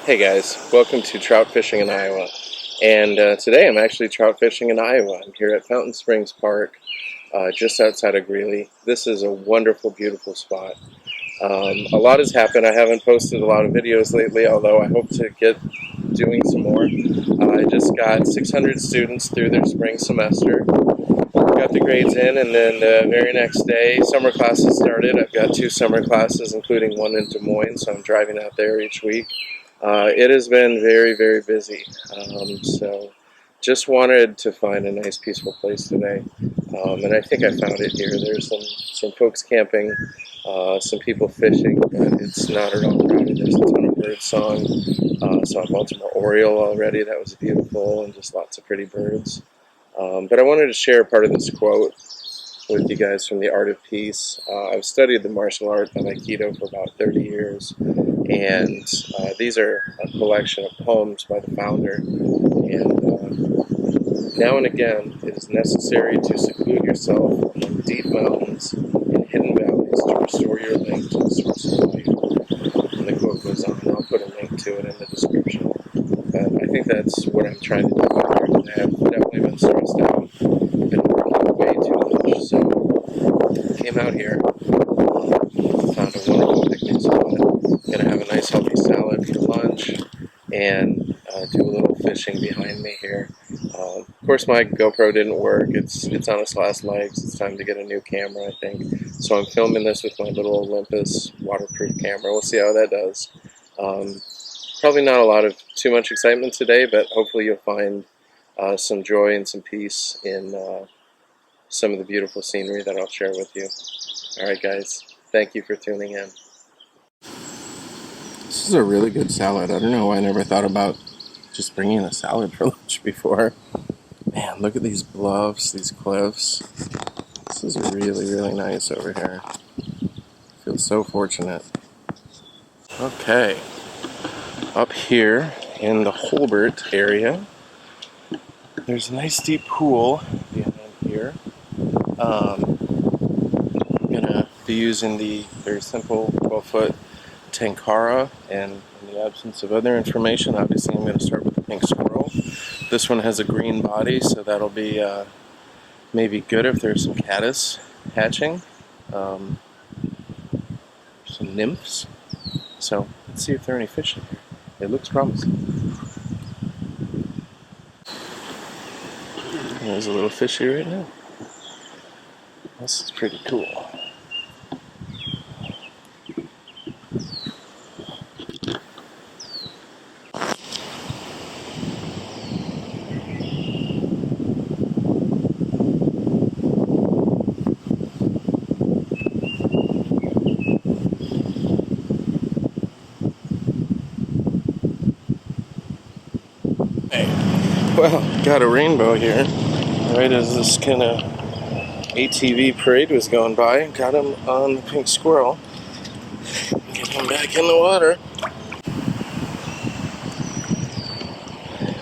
Hey guys, welcome to Trout Fishing in Iowa. And today I'm actually trout fishing in Iowa. I'm here at Fountain Springs Park, just outside of Greeley. This is a wonderful, beautiful spot. A lot has happened. I haven't posted a lot of videos lately, although I hope to get doing some more. I just got 600 students through their spring semester. Got the grades in, and then the very next day, summer classes started. I've got 2 summer classes, including one in Des Moines, so I'm driving out there each week. It has been very, very busy, so just wanted to find a nice, peaceful place today, and I think I found it here. There's some folks camping, some people fishing, but it's not at all crowded. There's a ton of bird song. Saw a Baltimore Oriole already. That was beautiful, and just lots of pretty birds. But I wanted to share part of this quote with you guys from The Art of Peace. I've studied the martial art of Aikido for about 30 years, and these are a collection of poems by the founder. And now and again, it is necessary to seclude yourself among deep mountains and hidden valleys to restore your link to the source of life. And the quote goes on, and I'll put a link to it in the description. But I think that's what I'm trying to do here. I have definitely been stressed out, been working way too much, so I came out here, found a wonderful picnic spot. Gonna have a nice healthy salad for lunch, and do a little fishing behind me here. Of course, my GoPro didn't work. It's on its last legs. It's time to get a new camera, I think. So I'm filming this with my little Olympus waterproof camera. We'll see how that does. Probably not a lot of too much excitement today, but hopefully you'll find some joy and some peace in some of the beautiful scenery that I'll share with you. Alright guys, thank you for tuning in. This is a really good salad. I don't know why I never thought about just bringing a salad for lunch before. Man, look at these bluffs, these cliffs. This is really, really nice over here. I feel so fortunate. Okay. Up here in the Holbert area, there's a nice deep pool behind here. I'm gonna be using the very simple 12-foot Tenkara, and in the absence of other information, obviously I'm gonna start with the pink squirrel. This one has a green body, so that'll be maybe good if there's some caddis hatching, some nymphs. So let's see if there are any fish in here. It looks promising. There's a little fishy right now. This is pretty cool. Well, got a rainbow here. Right as this kind of ATV parade was going by, got him on the pink squirrel. Get him back in the water.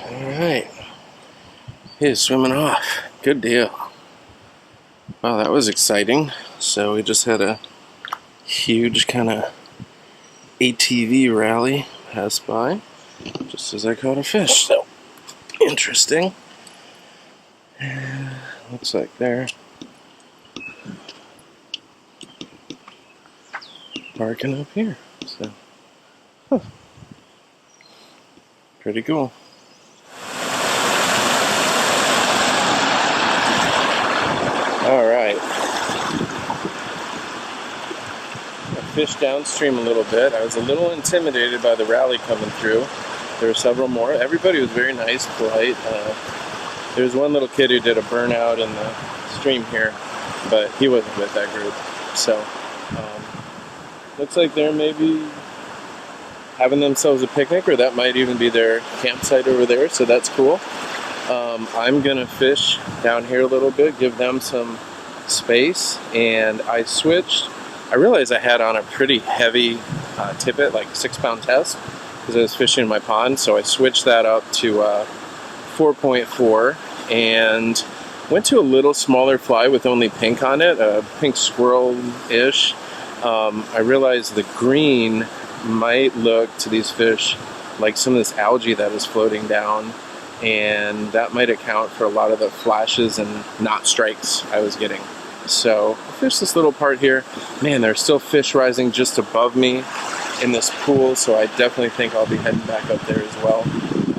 Alright. He is swimming off. Good deal. Wow, that was exciting. So we just had a huge kind of ATV rally pass by, just as I caught a fish. So interesting. Looks like they're parking up here. So, pretty cool. All right. I fished downstream a little bit. I was a little intimidated by the rally coming through. There were several more. Everybody was very nice, polite. There was one little kid who did a burnout in the stream here, but he wasn't with that group. So, looks like they're maybe having themselves a picnic, or that might even be their campsite over there, so that's cool. I'm gonna fish down here a little bit, give them some space, and I switched. I realized I had on a pretty heavy tippet, like 6-pound test, because I was fishing in my pond, so I switched that up to 4.4 and went to a little smaller fly with only pink on it, a pink squirrel-ish. I realized the green might look to these fish like some of this algae that is floating down, and that might account for a lot of the flashes and knot strikes I was getting. So I fished this little part here. Man, there's still fish rising just above me in this pool, so I definitely think I'll be heading back up there as well.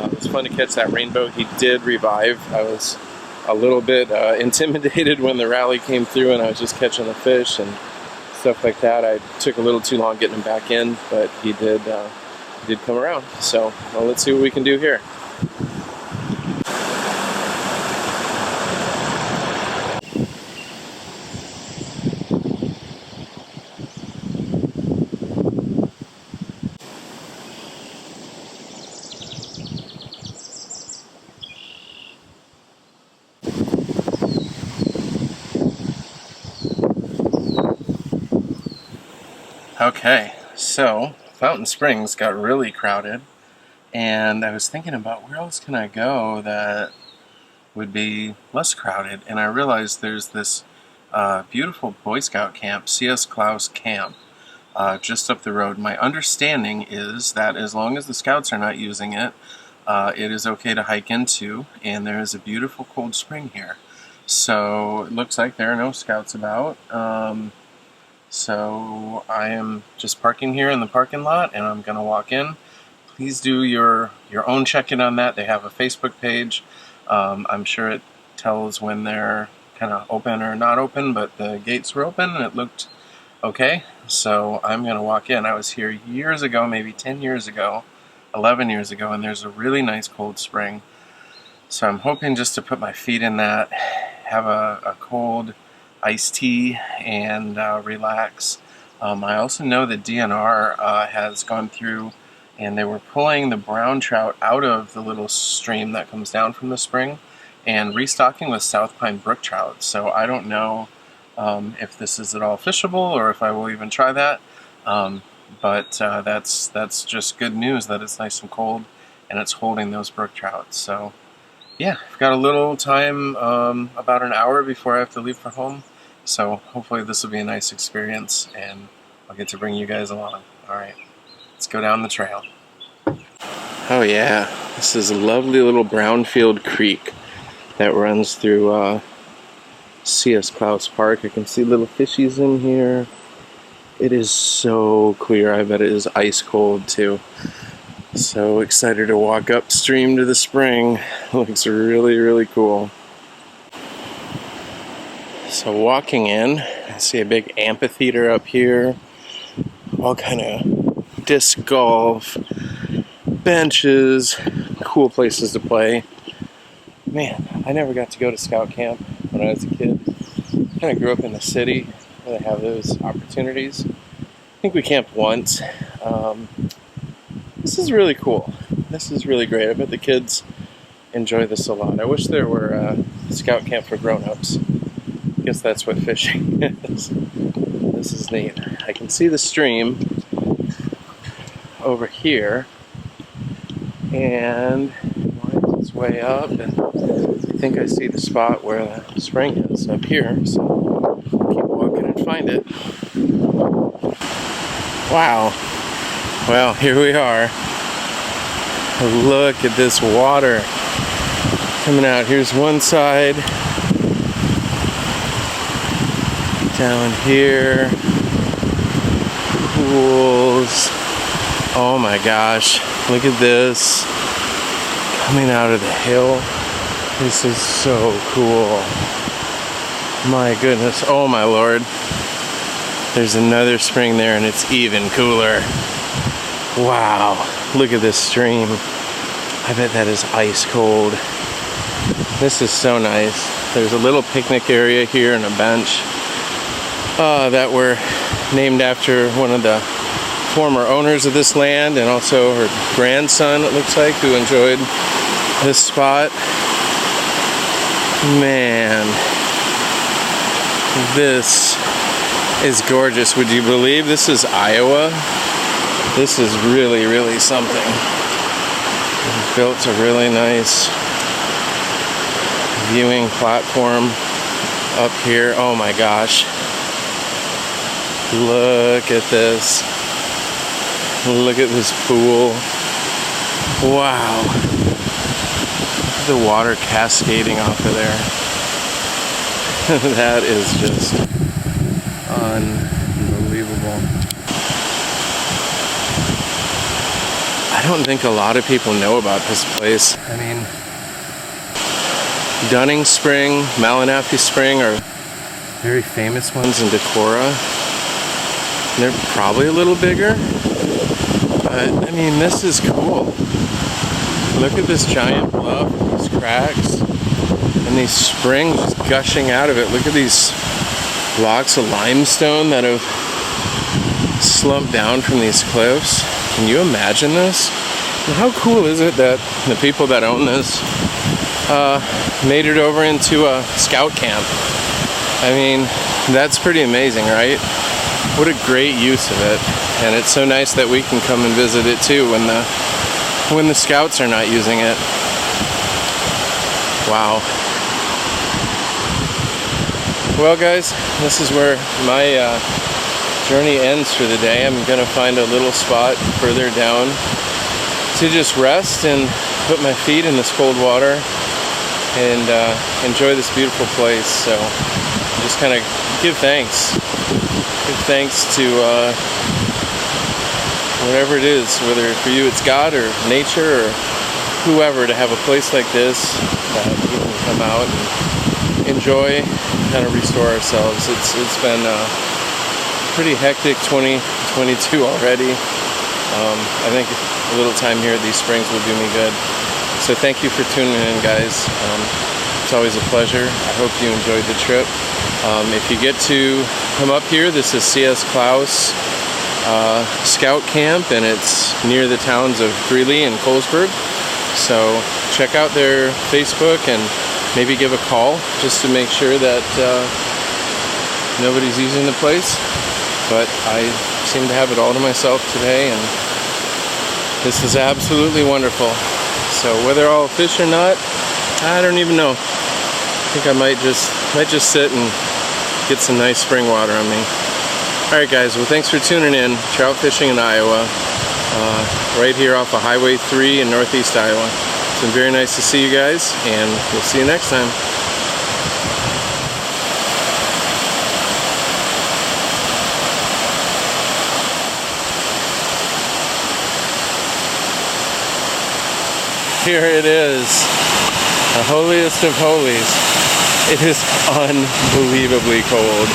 It was fun to catch that rainbow. He did revive. I was a little bit intimidated when the rally came through and I was just catching the fish and stuff like that. I took a little too long getting him back in, but he did come around. So well, let's see what we can do here. Okay, so Fountain Springs got really crowded, and I was thinking about where else can I go that would be less crowded, and I realized there's this beautiful Boy Scout camp, CS Klaus Camp, just up the road. My understanding is that as long as the Scouts are not using it, it is okay to hike into, and there is a beautiful cold spring here. So it looks like there are no Scouts about. So I am just parking here in the parking lot, and I'm going to walk in. Please do your own check-in on that. They have a Facebook page. I'm sure it tells when they're kind of open or not open, but the gates were open and it looked okay. So I'm going to walk in. I was here years ago, maybe 10 years ago, 11 years ago, and there's a really nice cold spring. So I'm hoping just to put my feet in that, have a cold iced tea, and relax. I also know that DNR has gone through and they were pulling the brown trout out of the little stream that comes down from the spring and restocking with South Pine brook trout. So I don't know if this is at all fishable or if I will even try that. But that's just good news that it's nice and cold and it's holding those brook trout. So yeah, I've got a little time, about an hour before I have to leave for home. So hopefully this will be a nice experience and I'll get to bring you guys along. Alright, let's go down the trail. Oh yeah, this is a lovely little Brownfields Creek that runs through CS Klaus Park. I can see little fishies in here. It is so clear. I bet it is ice cold too. So excited to walk upstream to the spring. Looks really, really cool. So walking in, I see a big amphitheater up here. All kind of disc golf, benches, cool places to play. Man, I never got to go to Scout Camp when I was a kid. Kind of grew up in the city where they have those opportunities. I think we camped once. This is really cool. This is really great. I bet the kids enjoy this a lot. I wish there were a Scout Camp for grown-ups. I guess that's what fishing is. This is neat. I can see the stream over here and winds its way up, and I think I see the spot where the spring is up here, so I'll keep walking and find it. Wow. Well, here we are. Look at this water coming out. Here's one side. Down here. Pools. Oh my gosh. Look at this. Coming out of the hill. This is so cool. My goodness. Oh my lord. There's another spring there and it's even cooler. Wow. Look at this stream. I bet that is ice cold. This is so nice. There's a little picnic area here and a bench that were named after one of the former owners of this land and also her grandson, it looks like, who enjoyed this spot. Man, this is gorgeous. Would you believe this is Iowa? This is really, really something. Built a really nice viewing platform up here. Oh my gosh. Look at this. Look at this pool. Wow. Look at the water cascading off of there. That is just unbelievable. I don't think a lot of people know about this place. I mean, Dunning Spring, Malinaffy Spring are very famous ones in Decorah. They're probably a little bigger, but I mean, this is cool. Look at this giant bluff, these cracks, and these springs just gushing out of it. Look at these blocks of limestone that have slumped down from these cliffs. Can you imagine this? And how cool is it that the people that own this made it over into a scout camp? I mean, that's pretty amazing, right? What a great use of it. And it's so nice that we can come and visit it too when the scouts are not using it. Wow. Well guys, this is where my journey ends for the day. I'm gonna find a little spot further down to just rest and put my feet in this cold water and enjoy this beautiful place. So just kind of give thanks. Give thanks to whatever it is, whether for you it's God or nature or whoever, to have a place like this that we can come out and enjoy, kind of restore ourselves. It's been a pretty hectic 2022 already. I think a little time here at these springs will do me good. So thank you for tuning in, guys. It's always a pleasure. I hope you enjoyed the trip. If you get to come up here, this is CS Klaus Scout Camp, and it's near the towns of Greeley and Colesburg. So check out their Facebook and maybe give a call just to make sure that nobody's using the place. But I seem to have it all to myself today, and this is absolutely wonderful. So whether I'll fish or not, I don't even know. I think I might just sit and get some nice spring water on me. Alright guys, well thanks for tuning in. Trout fishing in Iowa, right here off of Highway 3 in Northeast Iowa. It's been very nice to see you guys, and we'll see you next time. Here it is, the holiest of holies. It is unbelievably cold.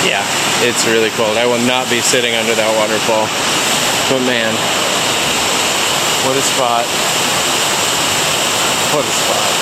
Yeah, it's really cold. I will not be sitting under that waterfall. But man, what a spot. What a spot.